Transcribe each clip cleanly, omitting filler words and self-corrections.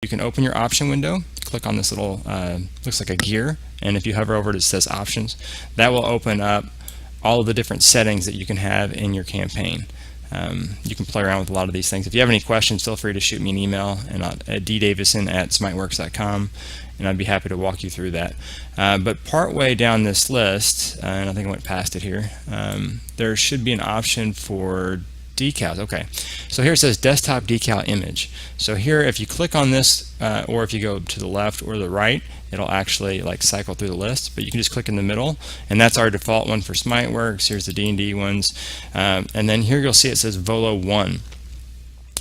You can open your option window, click on this little, looks like a gear, and if you hover over it, it says options. That will open up all of the different settings that you can have in your campaign. You can play around with a lot of these things. If you have any questions, feel free to shoot me an email at ddavison@smiteworks.com, and I'd be happy to walk you through that. But partway down this list, and I think I went past it here, there should be an option for decals. Okay, so here it says desktop decal image. So here, if you click on this, or if you go to the left or the right, it'll actually like cycle through the list, but you can just click in the middle, and that's our default one for SmiteWorks. Here's the D&D ones, and then here you'll see it says Volo 1.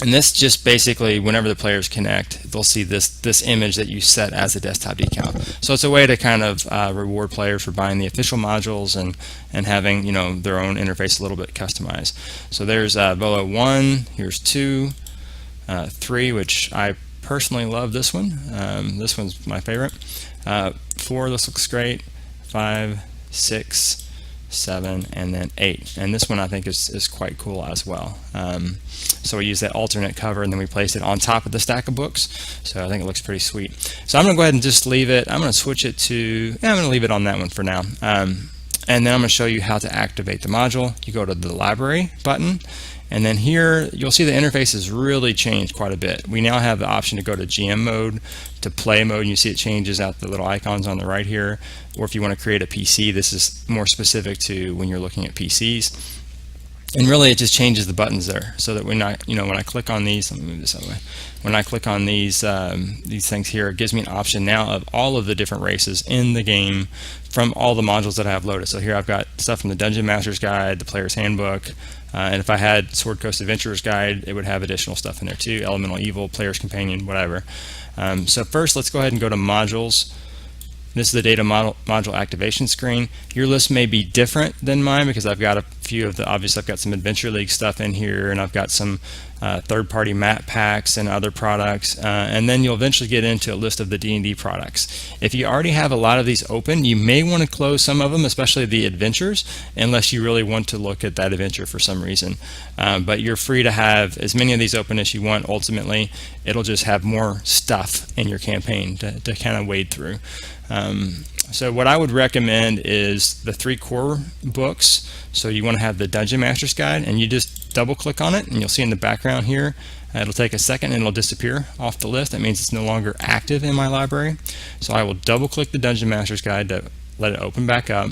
And this just basically, whenever the players connect, they'll see this image that you set as a desktop decal. So it's a way to kind of reward players for buying the official modules and having, you know, their own interface a little bit customized. So there's Volo 1, here's 2, 3, which I personally love this one. This one's my favorite. 4, this looks great. 5, 6, 7, and then 8, and this one I think is quite cool as well. So we use that alternate cover, and then we place it on top of the stack of books, so I think it looks pretty sweet. So I'm going to go ahead and just leave it. I'm going to switch it to, I'm going to leave it on that one for now, and then I'm going to show you how to activate the module. You go to the library button, and then here you'll see the interface has really changed quite a bit. We now have the option to go to GM mode, to play mode, and you see it changes out the little icons on the right here. Or if you want to create a PC, this is more specific to when you're looking at PCs. And really it just changes the buttons there, so that when I click on these, let me move this out of the way. When I click on these things here, it gives me an option now of all of the different races in the game from all the modules that I have loaded. So here I've got stuff from the Dungeon Master's Guide, the Player's Handbook, and if I had Sword Coast Adventurer's Guide, it would have additional stuff in there too, Elemental Evil, Player's Companion, whatever. So first, let's go ahead and go to Modules. This is the data module activation screen. Your list may be different than mine because I've got a few of the, obviously I've got some Adventure League stuff in here, and I've got some third-party map packs and other products, and then you'll eventually get into a list of the D&D products. If you already have a lot of these open, you may want to close some of them, especially the adventures, unless you really want to look at that adventure for some reason. But you're free to have as many of these open as you want. Ultimately, it'll just have more stuff in your campaign to kind of wade through. So what I would recommend is the 3 core books. So you want to have the Dungeon Master's Guide, and you just double click on it, and you'll see in the background here, it'll take a second and it'll disappear off the list. That means it's no longer active in my library. So I will double click the Dungeon Master's Guide to let it open back up.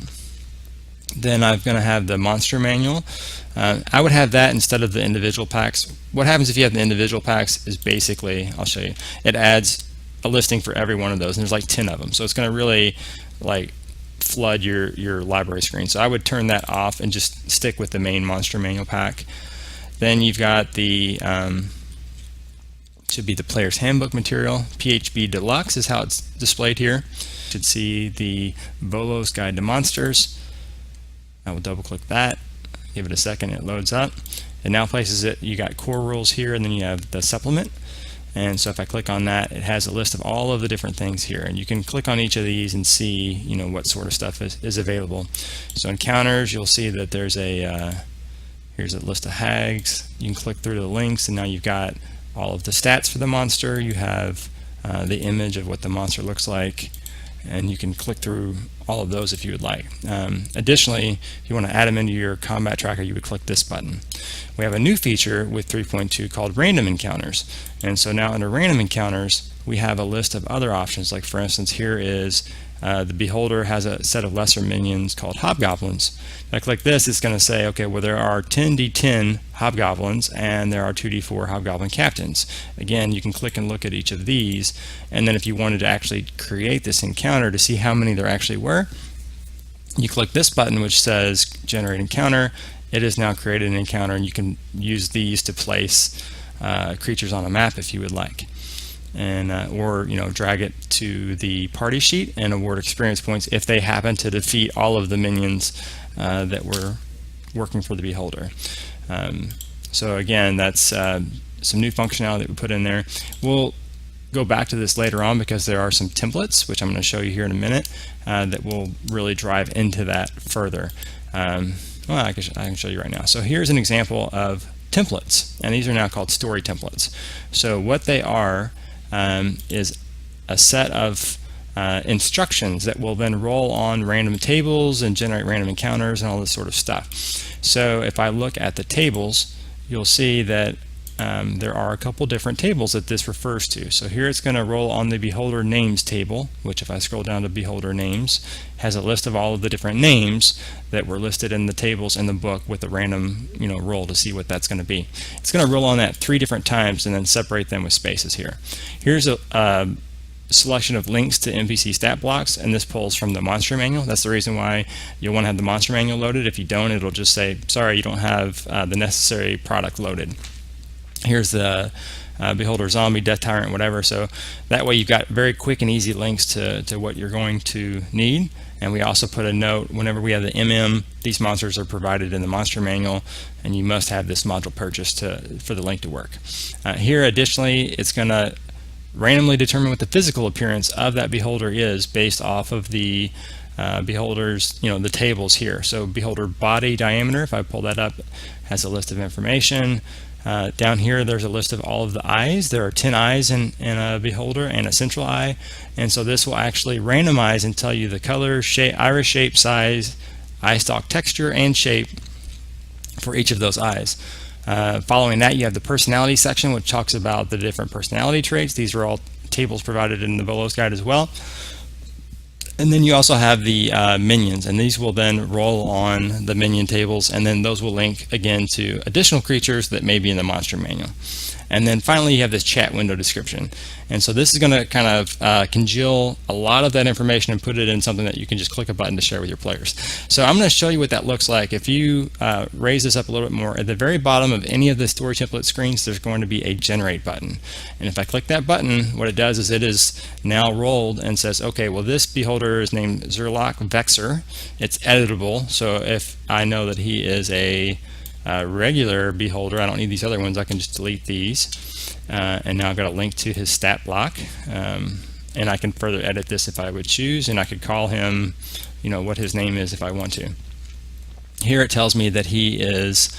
Then I'm going to have the Monster Manual. I would have that instead of the individual packs. What happens if you have the individual packs is basically, I'll show you, it adds a listing for every one of those, and there's like 10 of them, so it's going to really like flood your library screen. So I would turn that off and just stick with the main Monster Manual pack. Then you've got the should be the Player's Handbook material. PHB Deluxe is how it's displayed here. You should see the Volo's Guide to Monsters. I will double click that, give it a second, it loads up. It now places it, you got core rules here, and then you have the supplement. And so if I click on that, it has a list of all of the different things here, and you can click on each of these and see, you know, what sort of stuff is available. So encounters, you'll see that there's a here's a list of hags. You can click through the links, and now you've got all of the stats for the monster. You have the image of what the monster looks like, and you can click through all of those if you would like. Additionally, if you want to add them into your combat tracker, you would click this button. We have a new feature with 3.2 called Random Encounters, and so now under Random Encounters we have a list of other options. Like for instance, here is the Beholder has a set of lesser minions called Hobgoblins. If I click this, it's going to say, okay, well there are 10d10 Hobgoblins and there are 2d4 Hobgoblin Captains. Again, you can click and look at each of these, and then if you wanted to actually create this encounter to see how many there actually were, you click this button which says Generate Encounter. It has now created an encounter, and you can use these to place creatures on a map if you would like, and or drag it to the party sheet and award experience points if they happen to defeat all of the minions that were working for the Beholder. So again, that's some new functionality that we put in there. We'll go back to this later on because there are some templates, which I'm going to show you here in a minute, that will really drive into that further. Well, I can show you right now. So here's an example of templates, and these are now called story templates. So what they are, is a set of instructions that will then roll on random tables and generate random encounters and all this sort of stuff. So if I look at the tables, you'll see that there are a couple different tables that this refers to. So here it's going to roll on the beholder names table, which if I scroll down to beholder names, has a list of all of the different names that were listed in the tables in the book with a random roll to see what that's going to be. It's going to roll on that 3 different times and then separate them with spaces here. Here's a selection of links to NPC stat blocks, and this pulls from the monster manual. That's the reason why you'll want to have the monster manual loaded. If you don't, it'll just say, sorry, you don't have the necessary product loaded. Here's the beholder zombie, death tyrant, whatever. So that way you've got very quick and easy links to what you're going to need. And we also put a note whenever we have the MM, these monsters are provided in the monster manual, and you must have this module purchased for the link to work. Here additionally, it's going to randomly determine what the physical appearance of that beholder is based off of the beholders, the tables here. So beholder body diameter, if I pull that up, has a list of information. Down here there's a list of all of the eyes. There are 10 eyes in a beholder and a central eye, and so this will actually randomize and tell you the color, shape, iris shape, size, eye stalk texture, and shape for each of those eyes. Following that, you have the personality section, which talks about the different personality traits. These are all tables provided in the Volo's guide as well. And then you also have the minions, and these will then roll on the minion tables, and then those will link again to additional creatures that may be in the monster manual. And then finally you have this chat window description, and so this is going to kind of congeal a lot of that information and put it in something that you can just click a button to share with your players. So I'm going to show you what that looks like. If you raise this up a little bit more, at the very bottom of any of the story template screens there's going to be a generate button, and if I click that button, what it does is it is now rolled and says, okay, well this beholder is named Zerlok Vexer. It's editable, so if I know that he is a regular beholder, I don't need these other ones, I can just delete these, and now I've got a link to his stat block, and I can further edit this if I would choose, and I could call him what his name is if I want to. Here it tells me that he is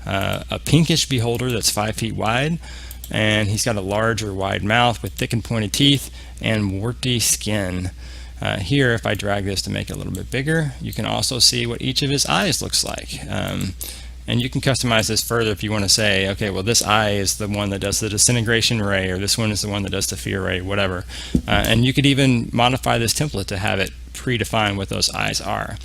a pinkish beholder that's 5 feet wide, and he's got a large or wide mouth with thick and pointed teeth and warty skin. Here, if I drag this to make it a little bit bigger, you can also see what each of his eyes looks like. And you can customize this further if you want to say, okay, well this eye is the one that does the disintegration ray, or this one is the one that does the fear ray, whatever. And you could even modify this template to have it predefine what those eyes are.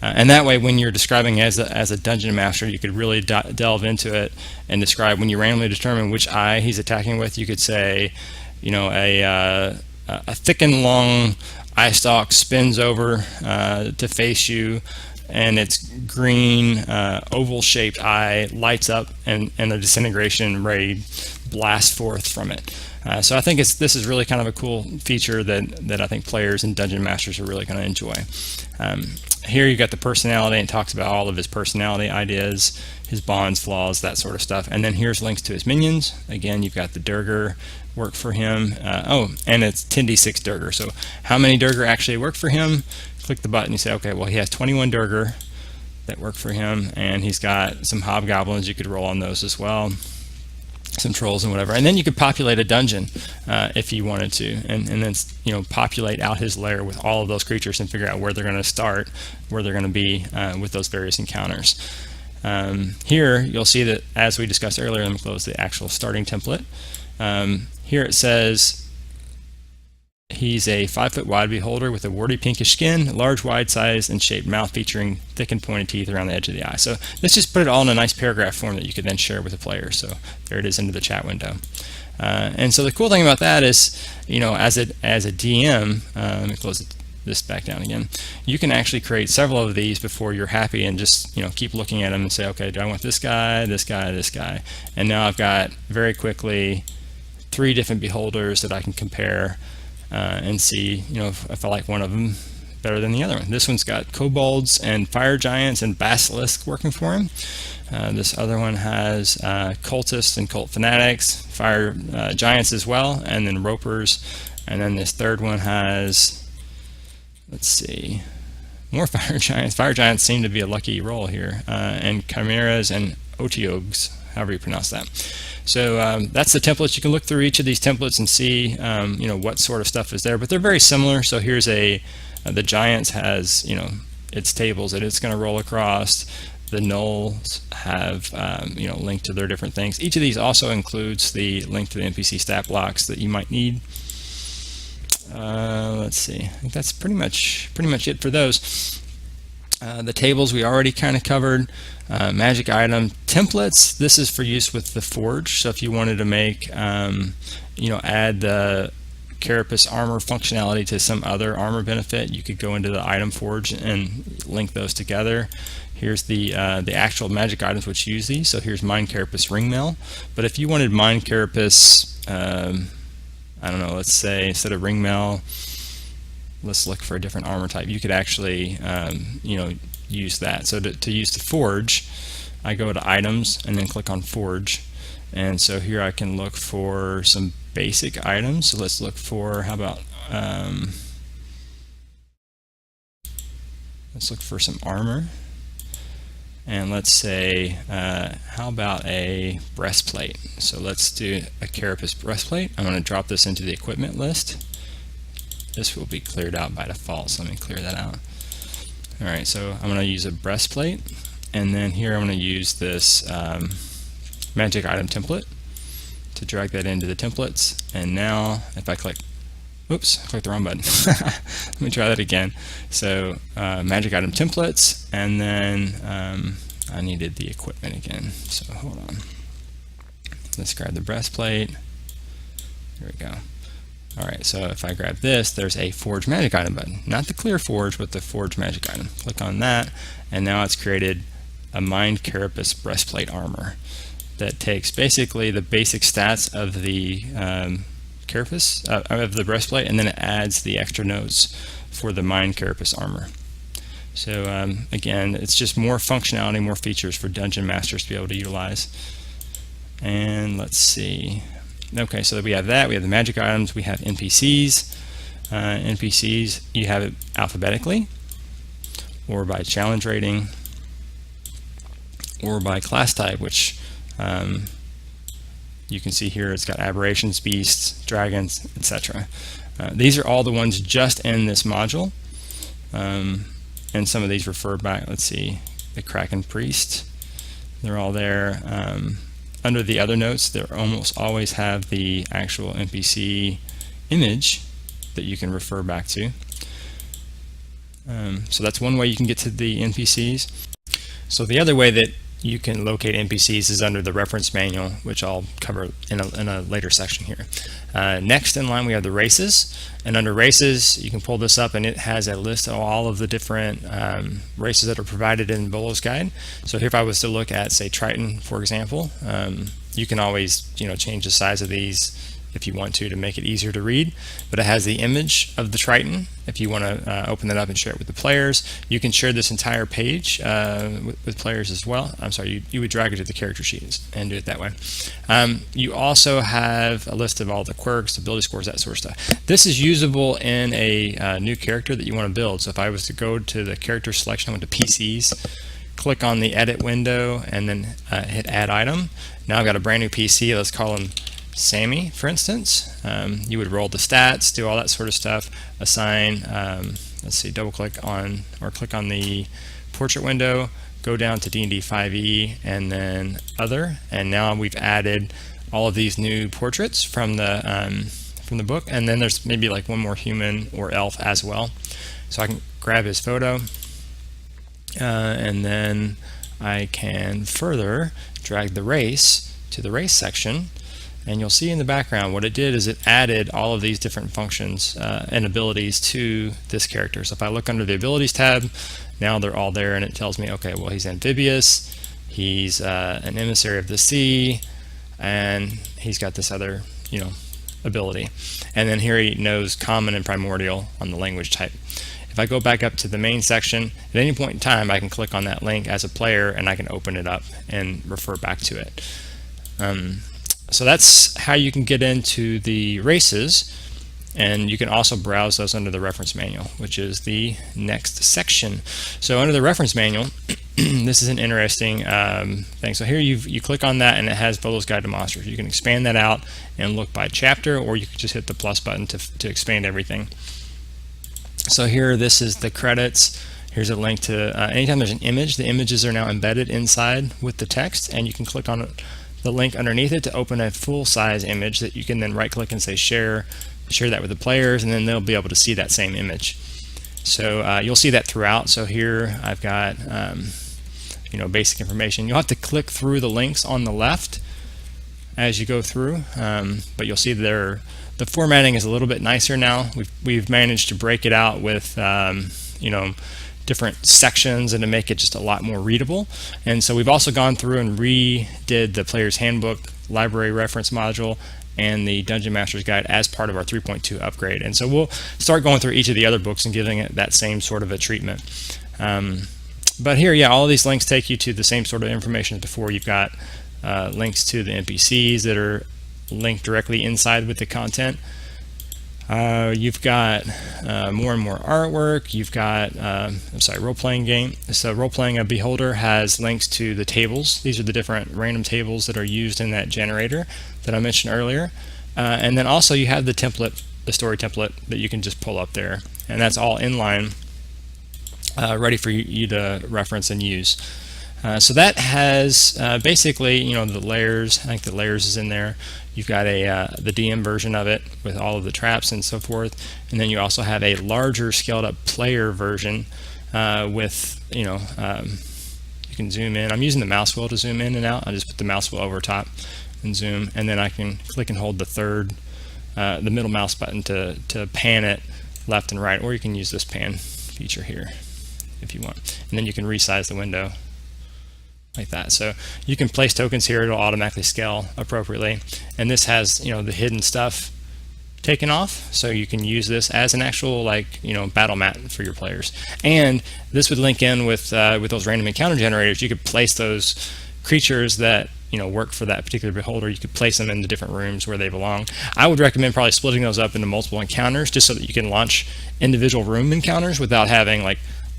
And that way, when you're describing as a dungeon master, you could really delve into it and describe when you randomly determine which eye he's attacking with. You could say, a thick and long eye stalk spins over to face you, and its green oval shaped eye lights up, and a disintegration ray blasts forth from it. So I think this is really kind of a cool feature that I think players and dungeon masters are really going to enjoy. Here you've got the personality, and it talks about all of his personality ideas, his bonds, flaws, that sort of stuff. And then here's links to his minions. Again, you've got the Durger work for him. And it's 10d6 Durger. So how many Durger actually work for him? Click the button, you say, okay, well he has 21 Durger that work for him, and he's got some hobgoblins, you could roll on those as well, some trolls and whatever. And then you could populate a dungeon if you wanted to, and then populate out his lair with all of those creatures and figure out where they're going to start, where they're going to be with those various encounters. Here you'll see that, as we discussed earlier, let me close the actual starting template. Here it says he's a 5 foot wide beholder with a warty pinkish skin, large, wide sized and shaped mouth featuring thick and pointed teeth around the edge of the eye. So let's just put it all in a nice paragraph form that you could then share with the players. So there it is into the chat window. And so the cool thing about that is, as a DM, let me close this back down again, you can actually create several of these before you're happy, and just keep looking at them and say, okay, do I want this guy, this guy, this guy? And now I've got very quickly 3 different beholders that I can compare and see, if I like one of them better than the other one. This one's got kobolds and fire giants and basilisks working for him. This other one has cultists and cult fanatics, fire giants as well, and then ropers. And then this third one has, let's see, more fire giants. Fire giants seem to be a lucky roll here, and chimeras and Otiogs, however you pronounce that. So that's the templates. You can look through each of these templates and see what sort of stuff is there, but they're very similar. So here's the Giants has its tables that it's going to roll across. The nulls have linked to their different things. Each of these also includes the link to the NPC stat blocks that you might need. Let's see. I think that's pretty much it for those. The tables we already kind of covered. Magic item templates. This is for use with the Forge. So if you wanted to make, add the Carapace armor functionality to some other armor benefit, you could go into the item Forge and link those together. Here's the actual magic items which use these. So here's Mind Carapace Ringmail. But if you wanted Mind Carapace, I don't know, let's say instead of Ringmail, let's look for a different armor type. You could actually, use that. So to use the Forge, I go to Items and then click on Forge. And so here I can look for some basic items. So let's look for, how about, let's look for some armor. And let's say, how about a breastplate? So let's do a Carapace breastplate. I'm going to drop this into the equipment list. This will be cleared out by default, so let me clear that out. Alright, so I'm going to use a breastplate, and then here I'm going to use this magic item template to drag that into the templates. And now if I click, oops, I clicked the wrong button. Let me try that again. So magic item templates, and then I needed the equipment again. So hold on. Let's grab the breastplate. Here we go. Alright, so if I grab this, there's a Forge magic item button. Not the clear Forge, but the Forge magic item. Click on that, and now it's created a Mind Carapace breastplate armor that takes basically the basic stats of the Carapace, of the breastplate, and then it adds the extra notes for the Mind Carapace armor. So again, it's just more functionality, more features for dungeon masters to be able to utilize. And let's see. Okay, so we have that. We have the magic items. We have NPCs. NPCs, you have it alphabetically, or by challenge rating, or by class type, which you can see here. It's got aberrations, beasts, dragons, etc. These are all the ones just in this module. And some of these refer back. Let's see, the Kraken Priest. They're all there. Under the other notes, they almost always have the actual NPC image that you can refer back to. So that's one way you can get to the NPCs. So the other way that you can locate NPCs is under the reference manual, which I'll cover in a later section here. Next in line we have the races, and under races you can pull this up and it has a list of all of the different races that are provided in Volo's guide. So here if I was to look at, say, Triton, for example, you can always change the size of these if you want to make it easier to read, but it has the image of the Triton. If you want to open that up and share it with the players, you can share this entire page with players as well. I'm sorry, you would drag it to the character sheets and do it that way. You also have a list of all the quirks, ability scores, that sort of stuff. This is usable in a new character that you want to build. So if I was to go to the character selection, I went to PCs, click on the edit window, and then hit add item. Now I've got a brand new PC. Let's call him Sammy, for instance. You would roll the stats, do all that sort of stuff, assign, let's see, double click on, or click on the portrait window, go down to D&D 5e, and then other, and now we've added all of these new portraits from the book, and then there's maybe like one more human or elf as well. So I can grab his photo, and then I can further drag the race to the race section. And you'll see in the background what it did is it added all of these different functions and abilities to this character. So if I look under the abilities tab, now they're all there, and it tells me, okay, well, he's amphibious, he's an emissary of the sea, and he's got this other ability. And then here he knows common and primordial on the language type. If I go back up to the main section, at any point in time I can click on that link as a player and I can open it up and refer back to it. So that's how you can get into the races. And you can also browse those under the reference manual, which is the next section. So under the reference manual, this is an interesting thing. So here you click on that and it has Volo's Guide to Monsters. You can expand that out and look by chapter, or you can just hit the plus button to expand everything. So here, this is the credits. Here's a link to anytime there's an image, the images are now embedded inside with the text, and you can click on the link underneath it to open a full-size image that you can then right-click and say share that with the players, and then they'll be able to see that same image. So you'll see that throughout. So here I've got basic information. You'll have to click through the links on the left as you go through, but you'll see the formatting is a little bit nicer now. We've managed to break it out with different sections and to make it just a lot more readable. And so we've also gone through and redid the Player's Handbook, Library Reference Module, and the Dungeon Master's Guide as part of our 3.2 upgrade. And so we'll start going through each of the other books and giving it that same sort of a treatment. But here, yeah, all of these links take you to the same sort of information as before. You've got links to the NPCs that are linked directly inside with the content. You've got more and more artwork. You've got, role-playing game. So role-playing a Beholder has links to the tables. These are the different random tables that are used in that generator that I mentioned earlier. And then also you have the template, the story template that you can just pull up there. And that's all inline, ready for you to reference and use. So that has basically, the layers. I think the layers is in there. You've got the DM version of it with all of the traps and so forth, and then you also have a larger scaled up player version with you can zoom in. I'm using the mouse wheel to zoom in and out. I just put the mouse wheel over top and zoom, and then I can click and hold the middle mouse button to pan it left and right, or you can use this pan feature here if you want, and then you can resize the window like that. So you can place tokens here, it'll automatically scale appropriately, and this has the hidden stuff taken off, so you can use this as an actual battle mat for your players. And this would link in with those random encounter generators. You could place those creatures that work for that particular beholder. You could place them in the different rooms where they belong. I would recommend probably splitting those up into multiple encounters, just so that you can launch individual room encounters without having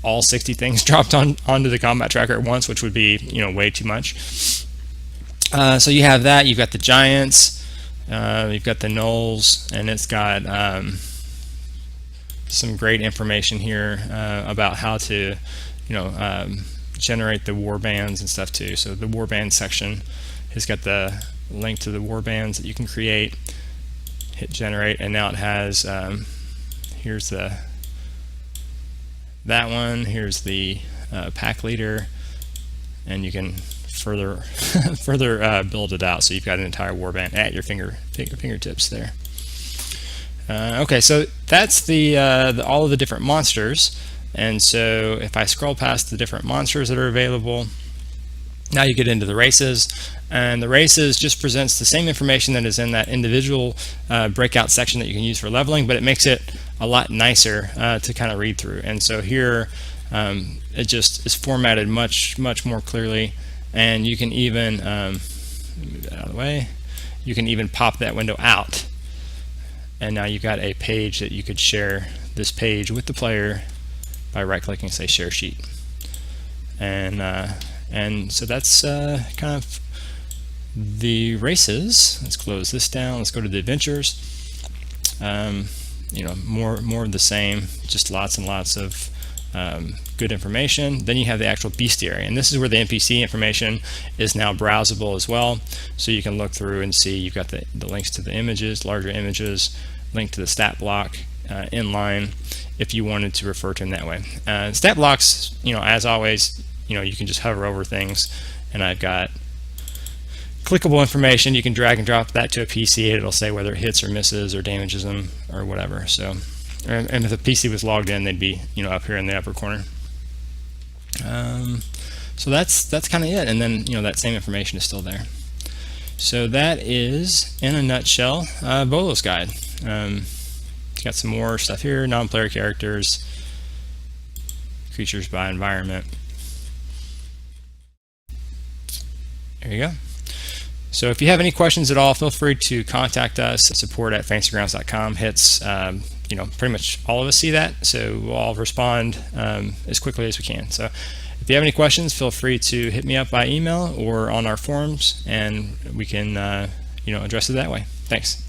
all 60 things dropped onto the combat tracker at once, which would be way too much. So you have that. You've got the giants, you've got the gnolls, and it's got some great information here about how to generate the war bands and stuff too. So the war band section has got the link to the war bands that you can create. Hit generate, and now it has here's that one. Here's the pack leader, and you can further build it out, so you've got an entire warband at your fingertips there. Okay, so that's all of the different monsters. And so if I scroll past the different monsters that are available, now you get into the races, and the races just presents the same information that is in that individual breakout section that you can use for leveling, but it makes it a lot nicer to kind of read through. And so here it just is formatted much more clearly, and you can even move that out of the way. You can even pop that window out, and now you've got a page that you could share this page with the player by right-clicking, say Share Sheet. And so that's kind of the races. Let's close this down. Let's go to the adventures. More of the same, just lots and lots of good information. Then you have the actual bestiary, and this is where the NPC information is now browsable as well. So you can look through and see you've got the links to the images, larger images, link to the stat block inline if you wanted to refer to them that way. Stat blocks, as always, you can just hover over things, and I've got clickable information. You can drag and drop that to a PC, and it'll say whether it hits or misses or damages them or whatever. So, and if the PC was logged in, they'd be up here in the upper corner. So that's kind of it, and then that same information is still there. So that is, in a nutshell, Volo's Guide. Got some more stuff here: non-player characters, creatures by environment. There you go. So if you have any questions at all, feel free to contact us. Support@fantasygrounds.com hits, pretty much all of us see that, so we'll all respond as quickly as we can. So if you have any questions, feel free to hit me up by email or on our forums, and we can address it that way. Thanks.